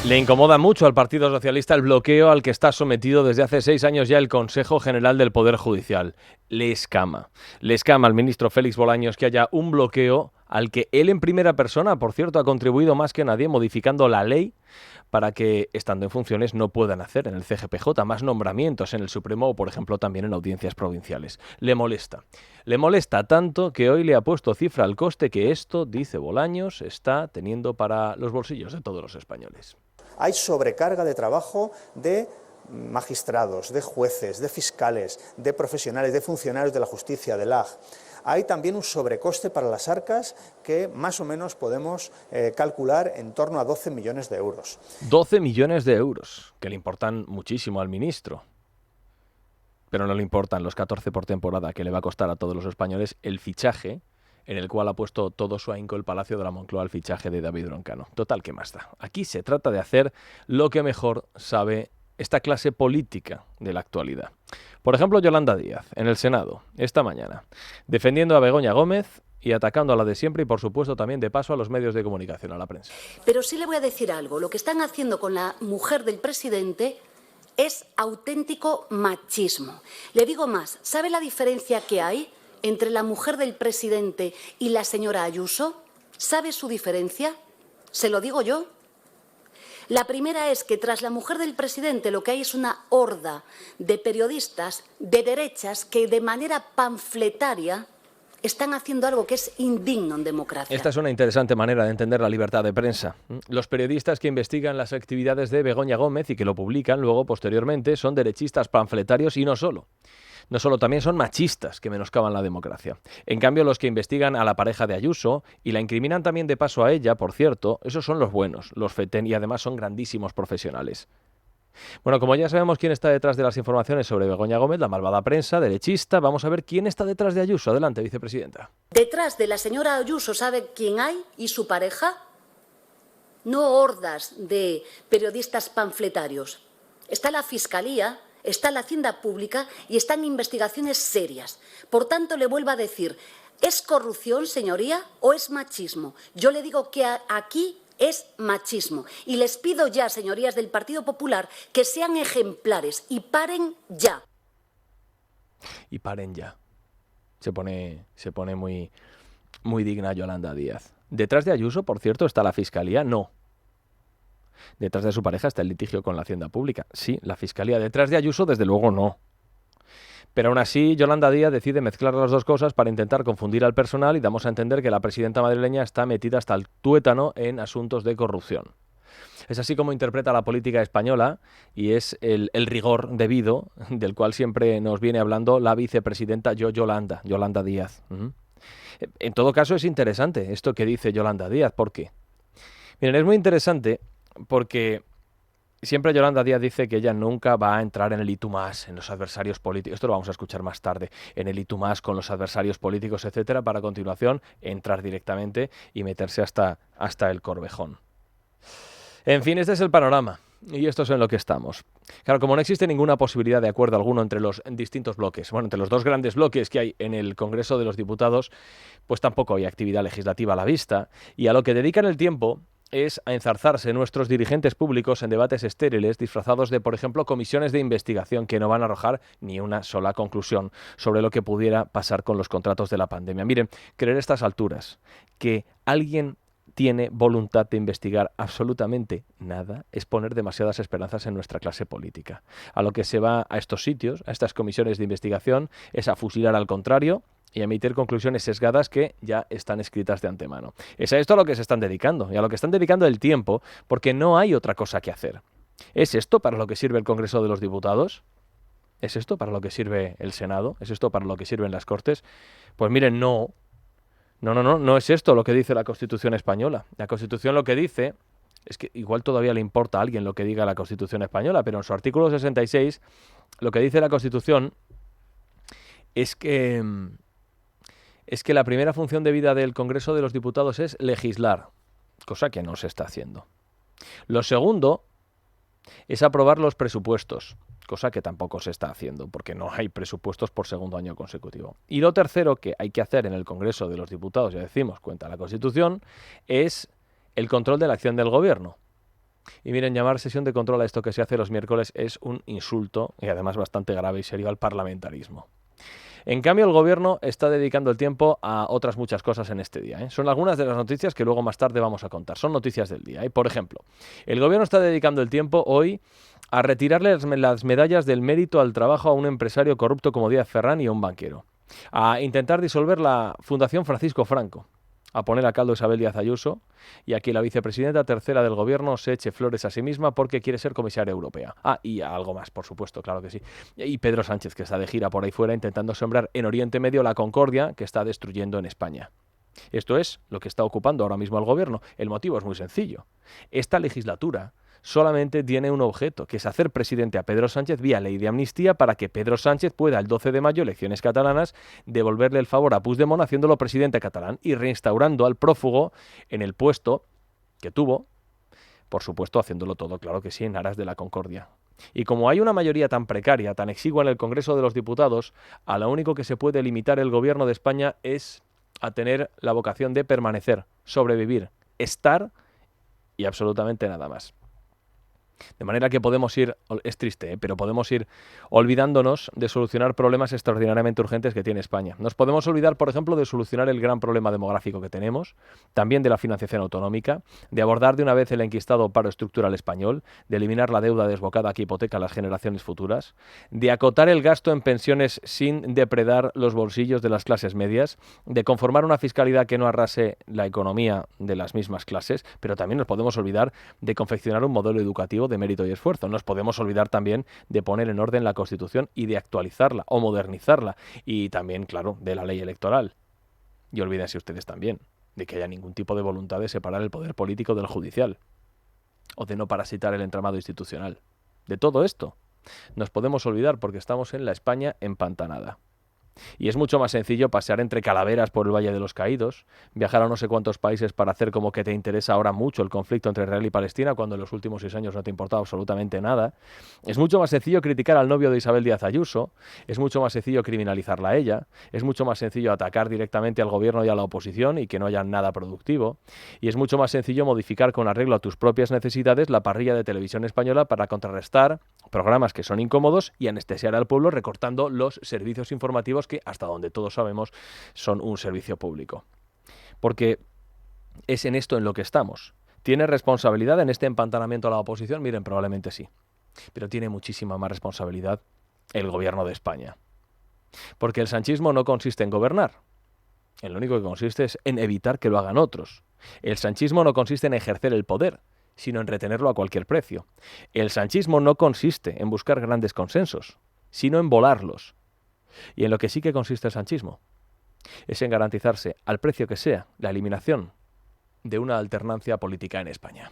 Le incomoda mucho al Partido Socialista el bloqueo al que está sometido desde hace 6 años ya el Consejo General del Poder Judicial. Le escama al ministro Félix Bolaños que haya un bloqueo al que él en primera persona, por cierto, ha contribuido más que nadie modificando la ley para que, estando en funciones, no puedan hacer en el CGPJ más nombramientos en el Supremo o, por ejemplo, también en audiencias provinciales. Le molesta tanto que hoy le ha puesto cifra al coste que esto, dice Bolaños, está teniendo para los bolsillos de todos los españoles. Hay sobrecarga de trabajo de magistrados, de jueces, de fiscales, de profesionales, de funcionarios de la justicia, del AG. Hay también un sobrecoste para las arcas que más o menos podemos calcular en torno a 12 millones de euros. 12 millones de euros, que le importan muchísimo al ministro. Pero no le importan los 14 por temporada que le va a costar a todos los españoles el fichaje en el cual ha puesto todo su ahínco el Palacio de la Moncloa al fichaje de David Broncano. Total, ¿qué más da? Aquí se trata de hacer lo que mejor sabe esta clase política de la actualidad. Por ejemplo, Yolanda Díaz, en el Senado, esta mañana, defendiendo a Begoña Gómez y atacando a la de siempre y, por supuesto, también de paso a los medios de comunicación, a la prensa. Pero sí le voy a decir algo. Lo que están haciendo con la mujer del presidente es auténtico machismo. Le digo más, ¿sabe la diferencia que hay entre la mujer del presidente y la señora Ayuso? ¿Sabe su diferencia? Se lo digo yo. La primera es que tras la mujer del presidente lo que hay es una horda de periodistas de derechas que de manera panfletaria están haciendo algo que es indigno en democracia. Esta es una interesante manera de entender la libertad de prensa. Los periodistas que investigan las actividades de Begoña Gómez y que lo publican luego, posteriormente, son derechistas panfletarios y no solo. No solo, también son machistas que menoscaban la democracia. En cambio, los que investigan a la pareja de Ayuso y la incriminan también de paso a ella, por cierto, esos son los buenos, los fetén, y además son grandísimos profesionales. Bueno, como ya sabemos quién está detrás de las informaciones sobre Begoña Gómez, la malvada prensa, derechista, vamos a ver quién está detrás de Ayuso. Adelante, vicepresidenta. Detrás de la señora Ayuso, ¿sabe quién hay y su pareja? No hordas de periodistas panfletarios. Está la Fiscalía, está la Hacienda Pública y están investigaciones serias. Por tanto, le vuelvo a decir, ¿es corrupción, señoría, o es machismo? Yo le digo que aquí es machismo. Y les pido ya, señorías del Partido Popular, que sean ejemplares y paren ya. Y paren ya. Se pone muy digna Yolanda Díaz. Detrás de Ayuso, por cierto, está la Fiscalía. No. Detrás de su pareja está el litigio con la Hacienda Pública. Sí, la Fiscalía. Detrás de Ayuso, desde luego, no. Pero aún así, Yolanda Díaz decide mezclar las dos cosas para intentar confundir al personal y damos a entender que la presidenta madrileña está metida hasta el tuétano en asuntos de corrupción. Es así como interpreta la política española y es el rigor debido del cual siempre nos viene hablando la vicepresidenta Yolanda Díaz. En todo caso, es interesante esto que dice Yolanda Díaz. ¿Por qué? Miren, es muy interesante porque siempre Yolanda Díaz dice que ella nunca va a entrar en el y tú más, en los adversarios políticos. Esto lo vamos a escuchar más tarde. En el y tú más con los adversarios políticos, etcétera, para a continuación entrar directamente y meterse hasta el Corvejón. En fin, este es el panorama. Y esto es en lo que estamos. Claro, como no existe ninguna posibilidad de acuerdo alguno entre los distintos bloques, entre los dos grandes bloques que hay en el Congreso de los Diputados, pues tampoco hay actividad legislativa a la vista. Y a lo que dedican el tiempo es a enzarzarse nuestros dirigentes públicos en debates estériles disfrazados de, por ejemplo, comisiones de investigación que no van a arrojar ni una sola conclusión sobre lo que pudiera pasar con los contratos de la pandemia. Miren, creer a estas alturas que alguien tiene voluntad de investigar absolutamente nada es poner demasiadas esperanzas en nuestra clase política. A lo que se va a estos sitios, a estas comisiones de investigación, es a fusilar al contrario y a emitir conclusiones sesgadas que ya están escritas de antemano. Es a esto a lo que se están dedicando y a lo que están dedicando el tiempo, porque no hay otra cosa que hacer. ¿Es esto para lo que sirve el Congreso de los Diputados? ¿Es esto para lo que sirve el Senado? ¿Es esto para lo que sirven las Cortes? Pues miren, no. No es esto lo que dice la Constitución española. La Constitución lo que dice es que igual todavía le importa a alguien lo que diga la Constitución española, pero en su artículo 66 lo que dice la Constitución es que la primera función de vida del Congreso de los Diputados es legislar, cosa que no se está haciendo. Lo segundo es aprobar los presupuestos, cosa que tampoco se está haciendo, porque no hay presupuestos por segundo año consecutivo. Y lo tercero que hay que hacer en el Congreso de los Diputados, ya decimos, cuenta la Constitución, es el control de la acción del Gobierno. Y miren, llamar sesión de control a esto que se hace los miércoles es un insulto, y además bastante grave y serio, al parlamentarismo. En cambio, el gobierno está dedicando el tiempo a otras muchas cosas en este día. Son algunas de las noticias que luego más tarde vamos a contar. Son noticias del día. Por ejemplo, el gobierno está dedicando el tiempo hoy a retirarle las medallas del mérito al trabajo a un empresario corrupto como Díaz Ferrán y a un banquero. A intentar disolver la Fundación Francisco Franco. A poner a caldo a Isabel Díaz Ayuso y a que la vicepresidenta tercera del gobierno se eche flores a sí misma porque quiere ser comisaria europea. Y algo más, por supuesto, claro que sí. Y Pedro Sánchez, que está de gira por ahí fuera intentando sembrar en Oriente Medio la concordia que está destruyendo en España. Esto es lo que está ocupando ahora mismo al gobierno. El motivo es muy sencillo. Esta legislatura solamente tiene un objeto, que es hacer presidente a Pedro Sánchez vía ley de amnistía para que Pedro Sánchez pueda, el 12 de mayo, elecciones catalanas, devolverle el favor a Puigdemont haciéndolo presidente catalán y reinstaurando al prófugo en el puesto que tuvo, por supuesto haciéndolo todo, claro que sí, en aras de la concordia. Y como hay una mayoría tan precaria, tan exigua en el Congreso de los Diputados, a lo único que se puede limitar el gobierno de España es a tener la vocación de permanecer, sobrevivir, estar y absolutamente nada más. De manera que podemos ir, es triste, pero podemos ir olvidándonos de solucionar problemas extraordinariamente urgentes que tiene España. Nos podemos olvidar, por ejemplo, de solucionar el gran problema demográfico que tenemos, también de la financiación autonómica, de abordar de una vez el enquistado paro estructural español, de eliminar la deuda desbocada que hipoteca a las generaciones futuras, de acotar el gasto en pensiones sin depredar los bolsillos de las clases medias, de conformar una fiscalidad que no arrase la economía de las mismas clases, pero también nos podemos olvidar de confeccionar un modelo educativo de mérito y esfuerzo. Nos podemos olvidar también de poner en orden la Constitución y de actualizarla o modernizarla. Y también, claro, de la ley electoral. Y olvídense ustedes también de que haya ningún tipo de voluntad de separar el poder político del judicial o de no parasitar el entramado institucional. De todo esto nos podemos olvidar porque estamos en la España empantanada. Y es mucho más sencillo pasear entre calaveras por el Valle de los Caídos, viajar a no sé cuántos países para hacer como que te interesa ahora mucho el conflicto entre Israel y Palestina cuando en los últimos 6 años no te ha importado absolutamente nada. Es mucho más sencillo criticar al novio de Isabel Díaz Ayuso, es mucho más sencillo criminalizarla a ella, es mucho más sencillo atacar directamente al gobierno y a la oposición y que no haya nada productivo, y es mucho más sencillo modificar con arreglo a tus propias necesidades la parrilla de televisión española para contrarrestar programas que son incómodos y anestesiar al pueblo recortando los servicios informativos que, hasta donde todos sabemos, son un servicio público. Porque es en esto en lo que estamos. ¿Tiene responsabilidad en este empantanamiento a la oposición? Miren, probablemente sí. Pero tiene muchísima más responsabilidad el gobierno de España. Porque el sanchismo no consiste en gobernar. En lo único que consiste es en evitar que lo hagan otros. El sanchismo no consiste en ejercer el poder, sino en retenerlo a cualquier precio. El sanchismo no consiste en buscar grandes consensos, sino en volarlos. Y en lo que sí que consiste el sanchismo es en garantizarse, al precio que sea, la eliminación de una alternancia política en España.